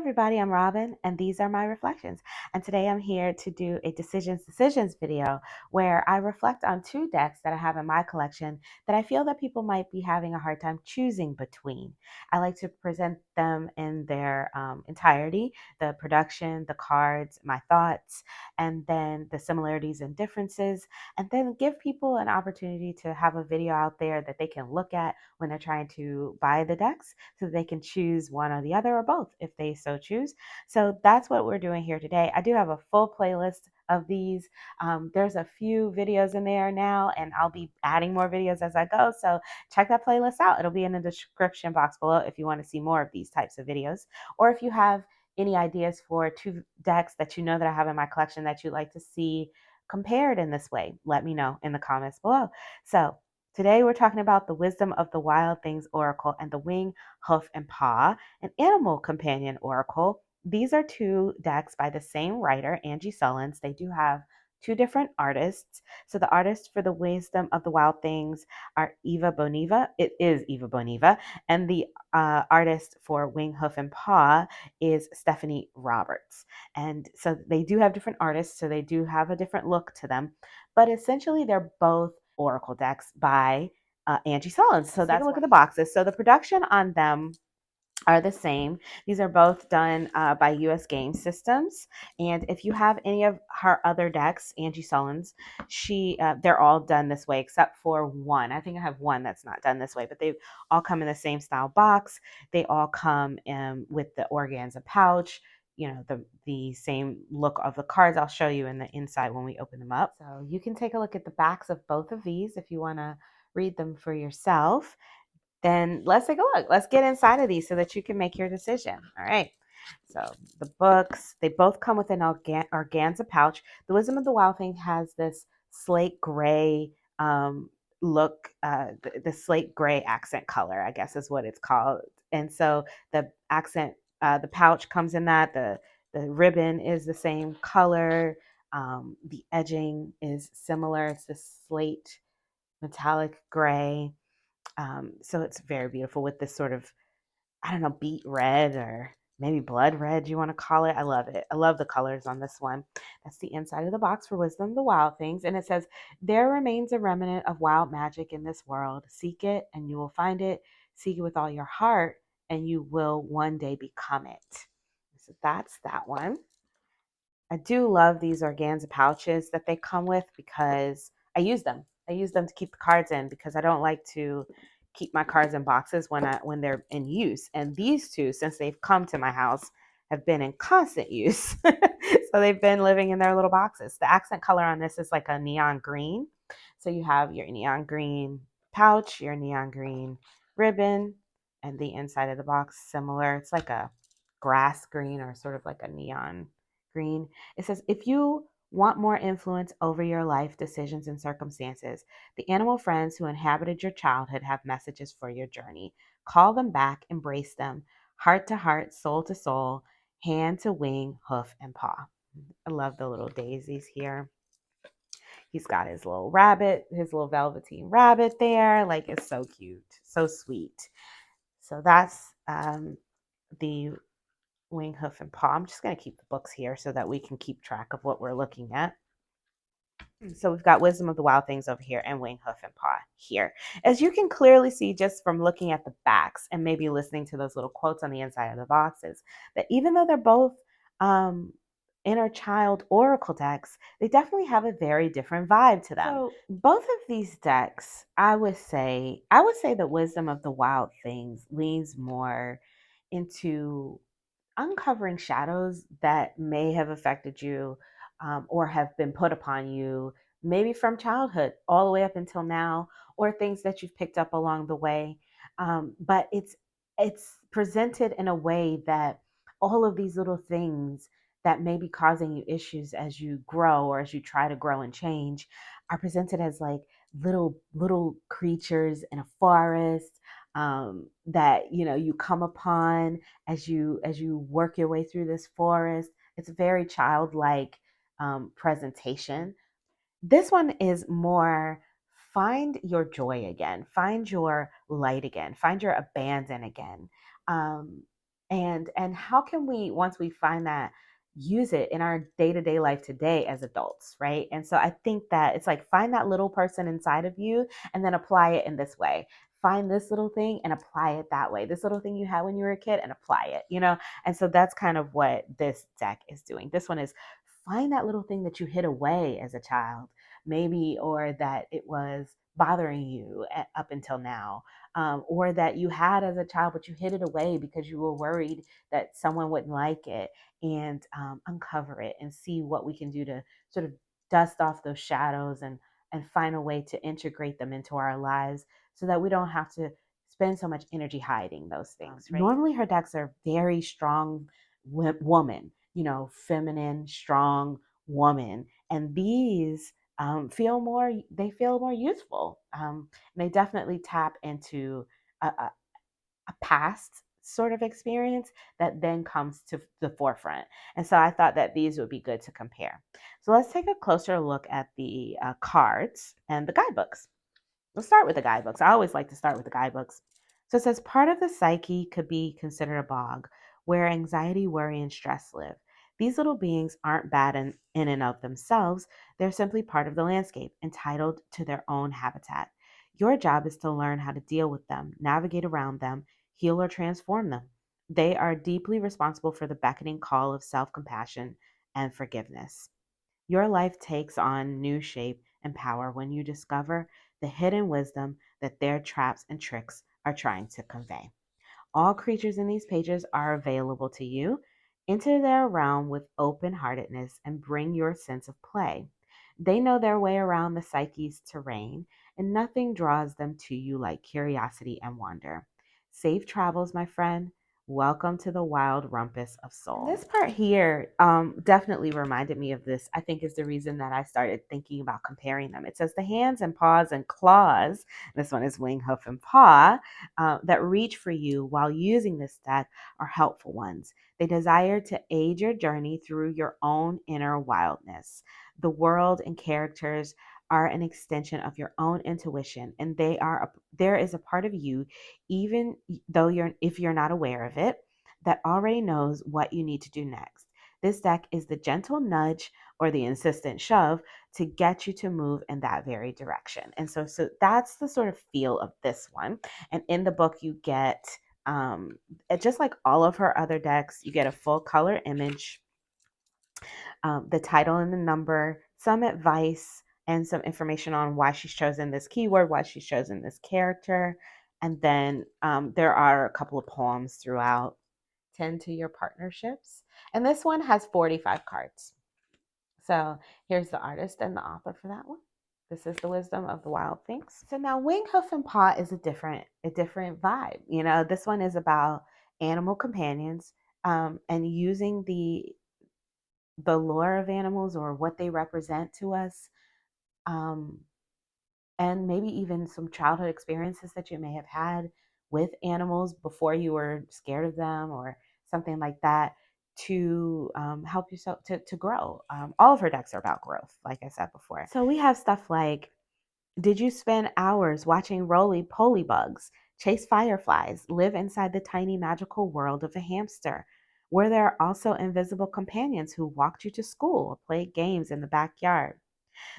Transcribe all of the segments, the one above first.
everybody, I'm Robin, and these are my reflections. And today I'm here to do a decisions video where I reflect on two decks that I have in my collection that I feel that people might be having a hard time choosing between. I like to present them in their entirety, the production, the cards, my thoughts, and then the similarities and differences, and then give people an opportunity to have a video out there that they can look at when they're trying to buy the decks so that they can choose one or the other or both if they so choose. So that's what we're doing here today. I do have a full playlist of these. There's a few videos in there now, and I'll be adding more videos as I go. So check that playlist out. It'll be in the description box below if you want to see more of these types of videos, or if you have any ideas for two decks that you know that I have in my collection that you'd like to see compared in this way, let me know in the comments below. So today we're talking about the Wisdom of the Wild Things Oracle and the Wing, Hoof, and Paw, an Animal Companion Oracle. These are two decks by the same writer, Angie Sullins. They do have two different artists. So the artist for the Wisdom of the Wild Things are Eva Boniva. It is Eva Boniva. And the artist for Wing, Hoof, and Paw is Stephanie Roberts. And so they do have different artists, so they do have a different look to them. But essentially, they're both Oracle decks by Angie Sullins. So that's a look at the boxes. So the production on them are the same. These are both done by US Game Systems. And if you have any of her other decks, Angie Sullins, they're all done this way except for one. I think I have one that's not done this way, but they all come in the same style box. They all come with the organza pouch, you know, the same look of the cards. I'll show you in the inside when we open them up. So you can take a look at the backs of both of these if you want to read them for yourself. Then let's take a look. Let's get inside of these so that you can make your decision. All right. So the books, they both come with an organza pouch. The Wisdom of the Wild Thing has this slate gray look, the slate gray accent color, I guess is what it's called. And so the the pouch comes in that. The ribbon is the same color. The edging is similar. It's the slate metallic gray. So it's very beautiful with this sort of, I don't know, beet red or maybe blood red, you want to call it. I love it. I love the colors on this one. That's the inside of the box for Wisdom of the Wild Things. And it says, there remains a remnant of wild magic in this world. Seek it and you will find it. Seek it with all your heart and you will one day become it. So that's that one. I do love these organza pouches that they come with because I use them. I use them to keep the cards in because I don't like to keep my cards in boxes when they're in use. And these two, since they've come to my house, have been in constant use. So they've been living in their little boxes. The accent color on this is like a neon green. So you have your neon green pouch, your neon green ribbon, and the inside of the box similar. It's like a grass green or sort of like a neon green. It says, if you want more influence over your life decisions and circumstances, the animal friends who inhabited your childhood have messages for your journey. Call them back, embrace them, heart to heart, soul to soul, hand to wing, hoof and paw. I love the little daisies here. He's got his little rabbit, his little velveteen rabbit there. Like, it's so cute, so sweet. So that's the wing, hoof, and paw. I'm just going to keep the books here so that we can keep track of what we're looking at. So we've got Wisdom of the Wild Things over here and Wing, Hoof, and Paw here. As you can clearly see just from looking at the backs and maybe listening to those little quotes on the inside of the boxes, that even though they're both inner child oracle decks, they definitely have a very different vibe to them. So both of these decks, I would say that Wisdom of the Wild Things leans more into uncovering shadows that may have affected you or have been put upon you, maybe from childhood all the way up until now, or things that you've picked up along the way. But it's presented in a way that all of these little things that may be causing you issues as you grow or as you try to grow and change are presented as like little creatures in a forest that you come upon as you work your way through this forest. It's a very childlike presentation. This one is more find your joy again, find your light again, find your abandon again. And how can we, once we find that, use it in our day-to-day life today as adults, right? And so I think that it's like, find that little person inside of you and then apply it in this way. Find this little thing and apply it that way. This little thing you had when you were a kid and apply it, And so that's kind of what this deck is doing. This one is, find that little thing that you hid away as a child, maybe, or that it was bothering you up until now, or that you had as a child, but you hid it away because you were worried that someone wouldn't like it, and uncover it and see what we can do to sort of dust off those shadows and find a way to integrate them into our lives so that we don't have to spend so much energy hiding those things. Right? Normally, her decks are very strong woman, feminine, strong woman, and these they feel more youthful. And they definitely tap into a past sort of experience that then comes to the forefront. And so I thought that these would be good to compare. So let's take a closer look at the cards and the guidebooks. Let's start with the guidebooks. I always like to start with the guidebooks. So it says, part of the psyche could be considered a bog where anxiety, worry, and stress live. These little beings aren't bad in and of themselves. They're simply part of the landscape, entitled to their own habitat. Your job is to learn how to deal with them, navigate around them, heal or transform them. They are deeply responsible for the beckoning call of self compassion and forgiveness. Your life takes on new shape and power when you discover the hidden wisdom that their traps and tricks are trying to convey. All creatures in these pages are available to you. Enter their realm with open heartedness and bring your sense of play. They know their way around the psyche's terrain, and nothing draws them to you like curiosity and wonder. Safe travels, my friend. Welcome to the wild rumpus of soul. And this part here definitely reminded me of this. I think is the reason that I started thinking about comparing them. It says the hands and paws and claws. This one is wing, hoof, and paw that reach for you while using this deck are helpful ones. They desire to aid your journey through your own inner wildness. The world and characters are an extension of your own intuition, and there is a part of you, even though if you're not aware of it, that already knows what you need to do next. This deck is the gentle nudge or the insistent shove to get you to move in that very direction. And so that's the sort of feel of this one. And in the book, you get just like all of her other decks, you get a full color image, the title and the number, some advice, and some information on why she's chosen this keyword, why she's chosen this character. And then there are a couple of poems throughout. Tend to your partnerships. And this one has 45 cards. So here's the artist and the author for that one. This is the wisdom of the wild things. So now wing, hoof, and paw is a different vibe. This one is about animal companions, and using the lore of animals or what they represent to us, um, and maybe even some childhood experiences that you may have had with animals before you were scared of them or something like that, to help yourself to grow. All of her decks are about growth, like I said before. So we have stuff like, did you spend hours watching roly-poly bugs, chase fireflies, live inside the tiny magical world of a hamster? Were there also invisible companions who walked you to school or played games in the backyard?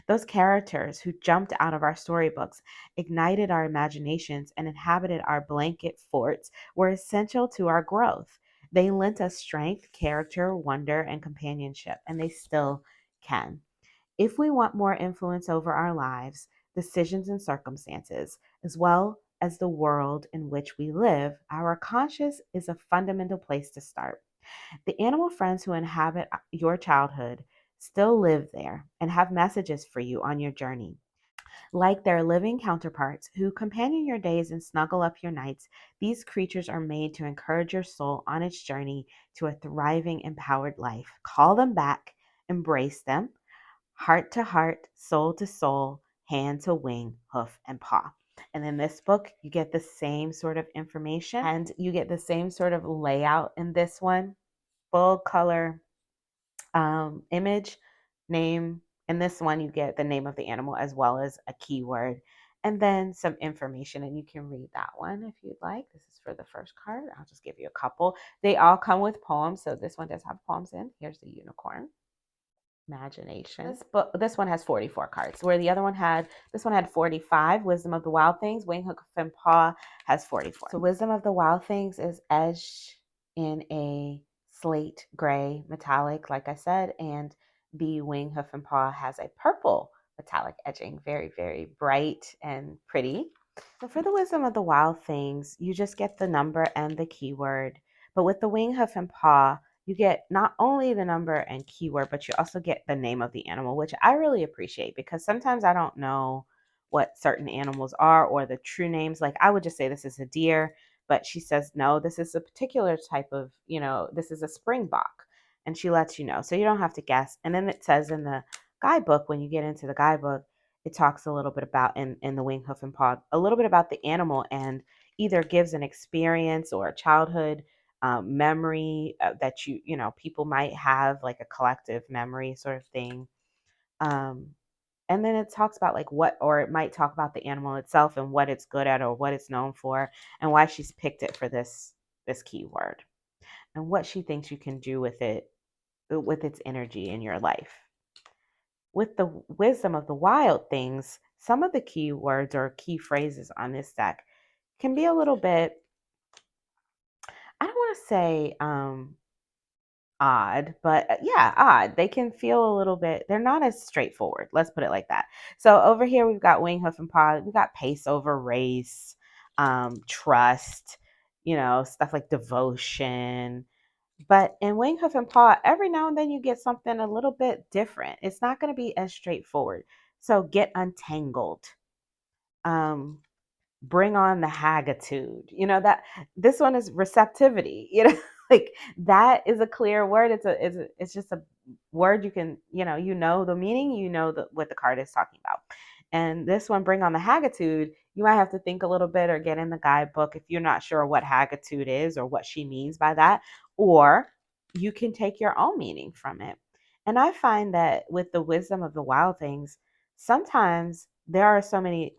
Those characters who jumped out of our storybooks, ignited our imaginations, and inhabited our blanket forts were essential to our growth. They lent us strength, character, wonder, and companionship, and they still can. If we want more influence over our lives, decisions, and circumstances, as well as the world in which we live, our conscious is a fundamental place to start. The animal friends who inhabit your childhood still live there and have messages for you on your journey. Like their living counterparts who companion your days and snuggle up your nights, these creatures are made to encourage your soul on its journey to a thriving, empowered life. Call them back, embrace them, heart to heart, soul to soul, hand to wing, hoof, and paw. And in this book, you get the same sort of information and you get the same sort of layout in this one. Full color image, name. In this one, you get the name of the animal as well as a keyword. and then some information, and you can read that one if you'd like. This is for the first card. I'll just give you a couple. They all come with poems, so this one does have poems in. Here's the unicorn. Imagination. This one has 44 cards, where the other one had, this one had 45. Wisdom of the Wild Things, Wing, Hoof, and Paw has 44. So Wisdom of the Wild Things is edged in a slate gray metallic, like I said, and the Wing, Hoof, and Paw has a purple metallic edging. Very, very bright and pretty. So for the Wisdom of the Wild Things, you just get the number and the keyword. But with the Wing, Hoof, and Paw, you get not only the number and keyword, but you also get the name of the animal, which I really appreciate, because sometimes I don't know what certain animals are or the true names. Like I would just say this is a deer, but she says, no, this is a particular type of, this is a springbok. And she lets you know. So you don't have to guess. And then it says in the guidebook, when you get into the guidebook, it talks a little bit about in the Wing, Hoof, and Paw, a little bit about the animal, and either gives an experience or a childhood memory that people might have, like a collective memory sort of thing. And then it talks about like what, or it might talk about the animal itself and what it's good at or what it's known for and why she's picked it for this keyword and what she thinks you can do with it, with its energy in your life. With the Wisdom of the Wild Things, some of the keywords or key phrases on this deck can be a little bit, I don't want to say odd, but yeah, odd. They can feel a little bit, they're not as straightforward. Let's put it like that. So over here, we've got Wing, Hoof, and Paw. We've got pace over race, trust, stuff like devotion. But in Wing, Hoof, and Paw, every now and then you get something a little bit different. It's not going to be as straightforward. So get untangled. Bring on the haggitude. That this one is receptivity. Like that is a clear word. It's just a word you can, the meaning, what the card is talking about. And this one, bring on the haggitude, you might have to think a little bit or get in the guidebook if you're not sure what haggitude is or what she means by that, or you can take your own meaning from it. And I find that with the Wisdom of the Wild Things, sometimes there are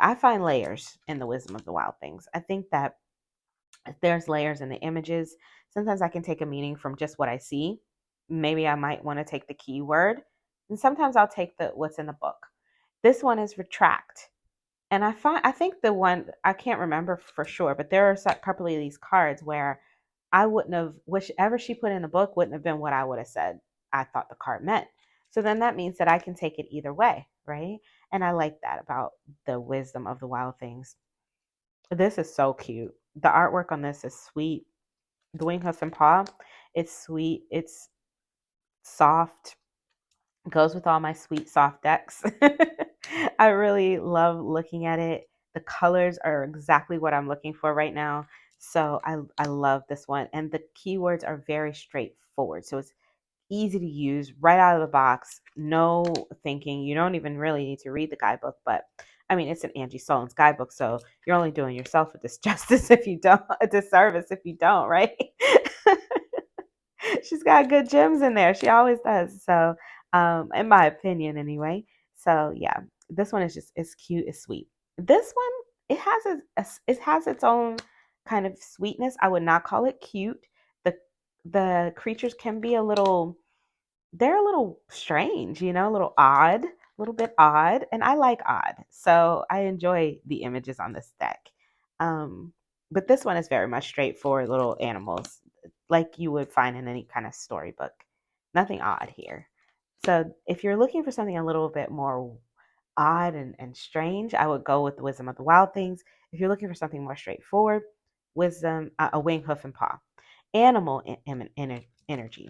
I find layers in the Wisdom of the Wild Things. I think that there's layers in the images. Sometimes I can take a meaning from just what I see. Maybe I might want to take the keyword. And sometimes I'll take what's in the book. This one is retract. And I think the one, I can't remember for sure, but there are a couple of these cards where I wouldn't have, whichever she put in the book wouldn't have been what I would have said I thought the card meant. So then that means that I can take it either way, right? And I like that about the Wisdom of the Wild Things. This is so cute. The artwork on this is sweet. The Wing, Hoof, and Paw, it's sweet. It's soft. Goes with all my sweet, soft decks. I really love looking at it. The colors are exactly what I'm looking for right now. So I love this one. And the keywords are very straightforward. So it's easy to use right out of the box. No thinking. You don't even really need to read the guidebook. But I mean, it's an Angie Solon's guidebook. So you're only doing yourself a disjustice if you don't, a disservice if you don't, right? She's got good gems in there. She always does. So, in my opinion, anyway. So yeah, this one is just, it's cute, it's sweet. This one, it has its own kind of sweetness. I would not call it cute. The creatures can be they're a little strange, a little odd, a little bit odd, and I like odd. So I enjoy the images on this deck. But this one is very much straightforward little animals like you would find in any kind of storybook. Nothing odd here. So if you're looking for something a little bit more odd and strange, I would go with the Wisdom of the Wild Things. If you're looking for something more straightforward, Wisdom, a Wing, Hoof, and Paw. Animal energy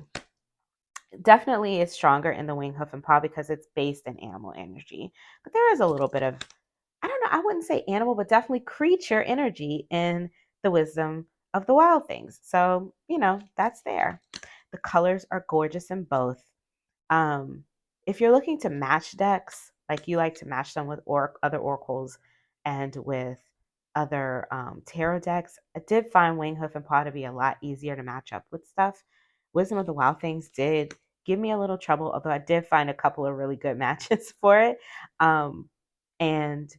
definitely is stronger in the Wing, Hoof, and Paw because it's based in animal energy. But there is a little bit of, I don't know, I wouldn't say animal, but definitely creature energy in the Wisdom of the Wild Things. So, that's there. The colors are gorgeous in both. If you're looking to match decks, like you like to match them with other oracles and with other tarot decks, I did find Wing, Hoof, and Paw to be a lot easier to match up with stuff. Wisdom of the Wild Things did give me a little trouble, although I did find a couple of really good matches for it. And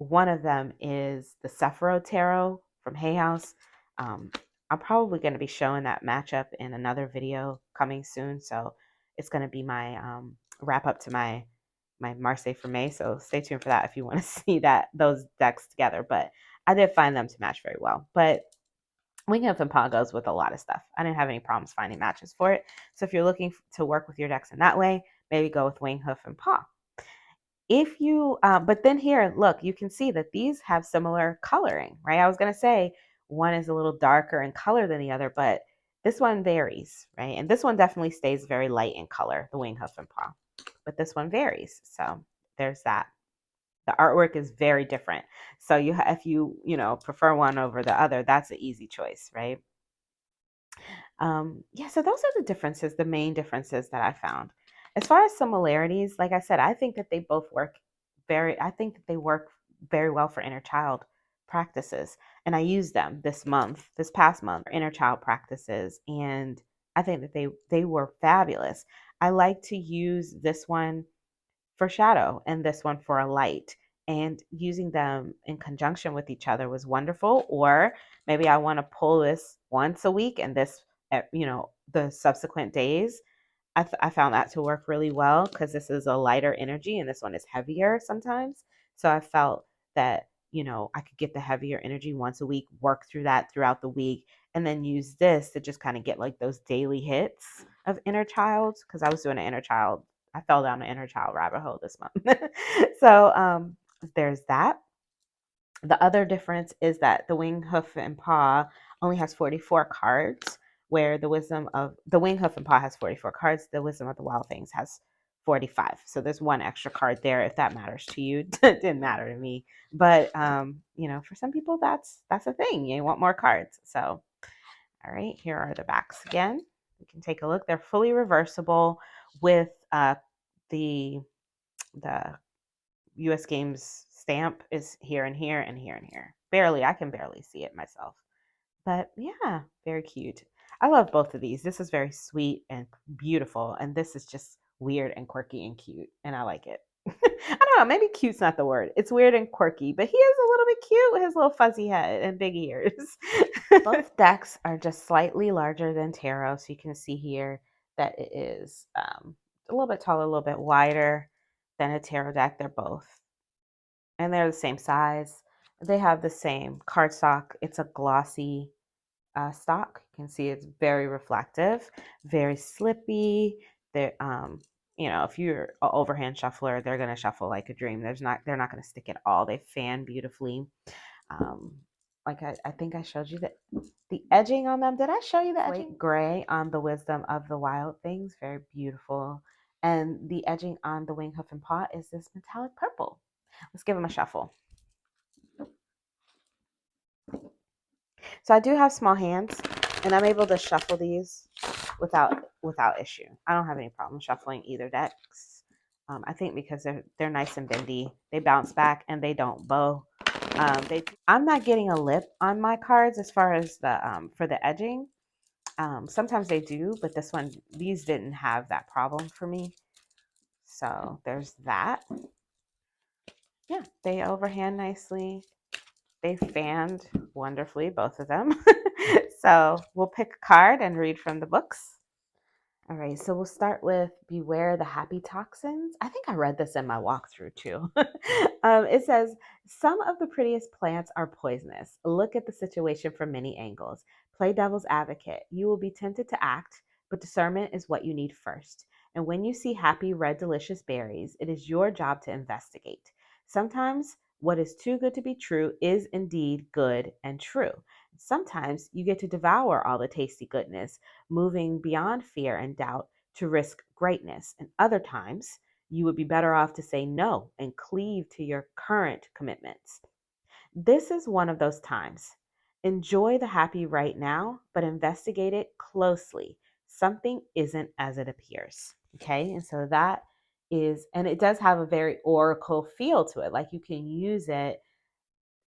One of them is the Sephiroth Tarot from Hay House. I'm probably going to be showing that matchup in another video coming soon. So it's going to be my wrap up to my Marseille for May. So stay tuned for that if you want to see those decks together. But I did find them to match very well. But Wing Hoof and Paw goes with a lot of stuff. I didn't have any problems finding matches for it. So if you're looking to work with your decks in that way, maybe go with Wing Hoof and Paw. If you, but then here, look, you can see that these have similar coloring, right? I was going to say one is a little darker in color than the other, but this one varies, right? And this one definitely stays very light in color, the Wing Hoof and Paw, but this one varies. So there's that. The artwork is very different. So if you prefer one over the other, that's an easy choice, right? Yeah, so those are the differences, the main differences that I found. As far as similarities, like I said, I think that they both work I think that they work very well for inner child practices. And I used them this past month, inner child practices. And I think that they were fabulous. I like to use this one for shadow and this one for a light. And using them in conjunction with each other was wonderful. Or maybe I want to pull this once a week and this, the subsequent days. I found that to work really well because this is a lighter energy and this one is heavier sometimes. So I felt that, I could get the heavier energy once a week, work through that throughout the week, and then use this to just kind of get like those daily hits of inner child because I was doing an inner child. I fell down an inner child rabbit hole this month. So there's that. The other difference is that the Wing, Hoof, and Paw only has 44 cards, where the Wing, Hoof, and Paw has 44 cards. The Wisdom of the Wild Things has 45. So there's one extra card there if that matters to you. It didn't matter to me. But for some people that's a thing. You want more cards. So all right, here are the backs again. You can take a look. They're fully reversible with the US Games stamp is here and here and here and here. I can barely see it myself. But yeah, very cute. I love both of these. This is very sweet and beautiful, and this is just weird and quirky and cute, and I like it. I don't know, maybe cute's not the word. It's weird and quirky, but he is a little bit cute with his little fuzzy head and big ears. Both decks are just slightly larger than tarot, so you can see here that it is a little bit taller, a little bit wider than a tarot deck. They're the same size. They have the same cardstock. It's a glossy stock. You can see it's very reflective, very slippy. If you're an overhand shuffler, they're gonna shuffle like a dream. They're not gonna stick at all. They fan beautifully. Um, I think I showed you the edging on them. Did I show you the edging? Gray on the Wisdom of the Wild Things, very beautiful. And the edging on the Wing, Hoof, and Paw is this metallic purple. Let's give them a shuffle. So I do have small hands, and I'm able to shuffle these without issue. I don't have any problem shuffling either decks. I think because they're nice and bendy, they bounce back and they don't bow. I'm not getting a lip on my cards as far as the for the edging. Sometimes they do, but these didn't have that problem for me. So there's that. Yeah, they overhand nicely. They fanned wonderfully, both of them. So we'll pick a card and read from the books. All right, so we'll start with Beware the Happy Toxins. I think I read this in my walkthrough too. It says, some of the prettiest plants are poisonous. Look at the situation from many angles. Play devil's advocate. You will be tempted to act, but discernment is what you need first. And when you see happy, red, delicious berries, it is your job to investigate. Sometimes what is too good to be true is indeed good and true. Sometimes you get to devour all the tasty goodness, moving beyond fear and doubt to risk greatness. And other times, you would be better off to say no and cleave to your current commitments. This is one of those times. Enjoy the happy right now, but investigate it closely. Something isn't as it appears. Okay, and so that is, and it does have a very oracle feel to it. Like you can use it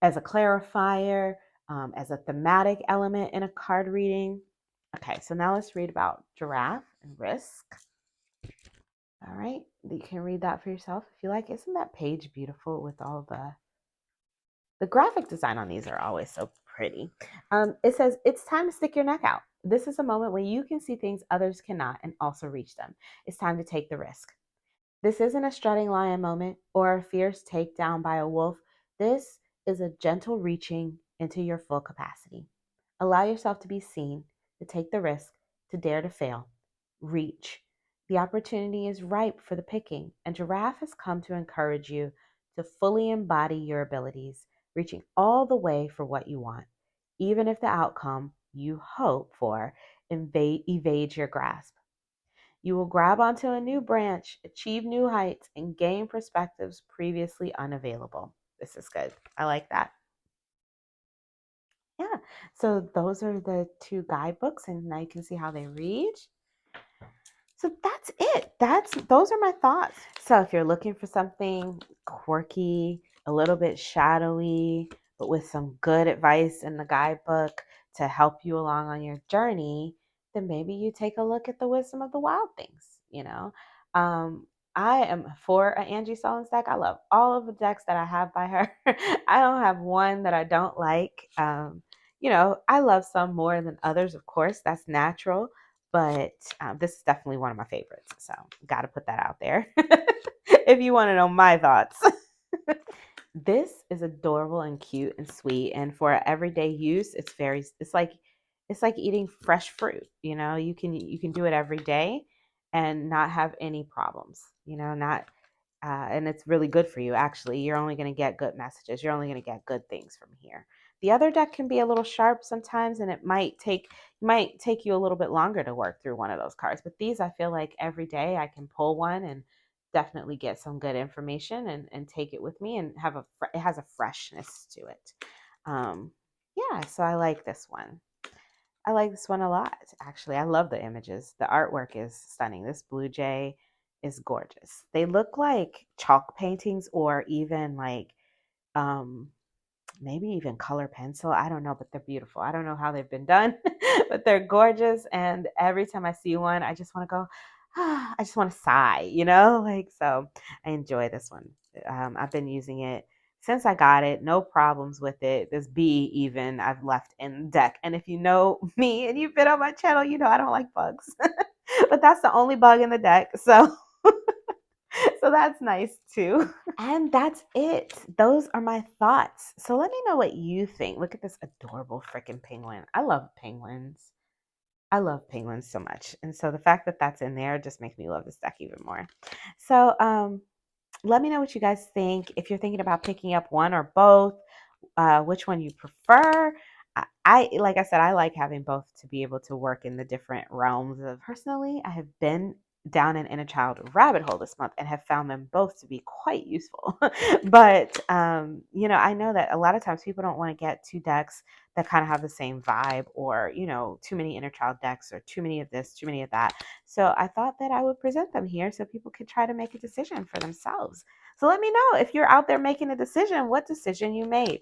as a clarifier, as a thematic element in a card reading. Okay, so now let's read about giraffe and risk. All right, you can read that for yourself if you like. Isn't that page beautiful with all the The graphic design on these are always so pretty. It says, it's time to stick your neck out. This is a moment where you can see things others cannot and also reach them. It's time to take the risk. This isn't a strutting lion moment or a fierce takedown by a wolf. This is a gentle reaching into your full capacity. Allow yourself to be seen, to take the risk, to dare to fail. Reach. The opportunity is ripe for the picking, and Giraffe has come to encourage you to fully embody your abilities, reaching all the way for what you want, even if the outcome you hope for evades your grasp. You will grab onto a new branch, achieve new heights, and gain perspectives previously unavailable. This is good. I like that. Yeah. So those are the two guidebooks, and now you can see how they read. So that's it. Those are my thoughts. So if you're looking for something quirky, a little bit shadowy, but with some good advice in the guidebook to help you along on your journey, then maybe you take a look at the Wisdom of the Wild Things. Um, I am for an Angie Solins deck. I love all of the decks that I have by her. I don't have one that I don't like. I love some more than others, of course. That's natural. But this is definitely one of my favorites. So got to put that out there if you want to know my thoughts. This is adorable and cute and sweet. And for everyday use, it's like eating fresh fruit. You can do it every day and not have any problems. Not and it's really good for you. Actually, you're only going to get good messages. You're only going to get good things from here. The other deck can be a little sharp sometimes, and it might take you a little bit longer to work through one of those cards. But these, I feel like every day I can pull one and definitely get some good information and take it with me and it has a freshness to it. Um, yeah, so I like this one. I like this one a lot, actually. I love the images. The artwork is stunning. This blue jay is gorgeous. They look like chalk paintings or even like um, maybe even color pencil. I don't know, but they're beautiful. I don't know how they've been done, but they're gorgeous. And every time I see one, I just want to go, I just want to sigh. So I enjoy this one. I've been using it since I got it. No problems with it. This bee, even, I've left in the deck. And if you know me and you've been on my channel, you know I don't like bugs. But that's the only bug in the deck. So so that's nice too. And that's it. Those are my thoughts. So let me know what you think. Look at this adorable freaking penguin. I love penguins. I love penguins so much. And so the fact that that's in there just makes me love this deck even more. So let me know what you guys think. If you're thinking about picking up one or both, which one you prefer. Like I said, I like having both to be able to work in the different realms of. Personally, I have been down an inner child rabbit hole this month and have found them both to be quite useful. But I know that a lot of times people don't want to get two decks that kind of have the same vibe, or too many inner child decks, or too many of this, too many of that. So I thought that I would present them here so people could try to make a decision for themselves. So let me know if you're out there making a decision, what decision you made.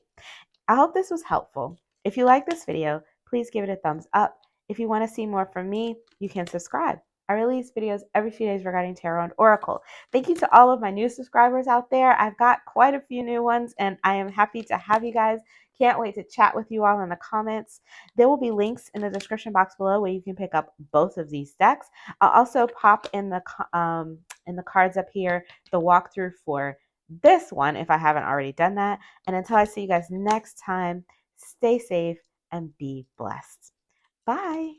I hope this was helpful. If you like this video, please give it a thumbs up. If you want to see more from me, you can subscribe. I release videos every few days regarding tarot and oracle. Thank you to all of my new subscribers out there. I've got quite a few new ones, and I am happy to have you guys. Can't wait to chat with you all in the comments. There will be links in the description box below where you can pick up both of these decks. I'll also pop in the cards up here the walkthrough for this one if I haven't already done that. And until I see you guys next time, stay safe and be blessed. Bye.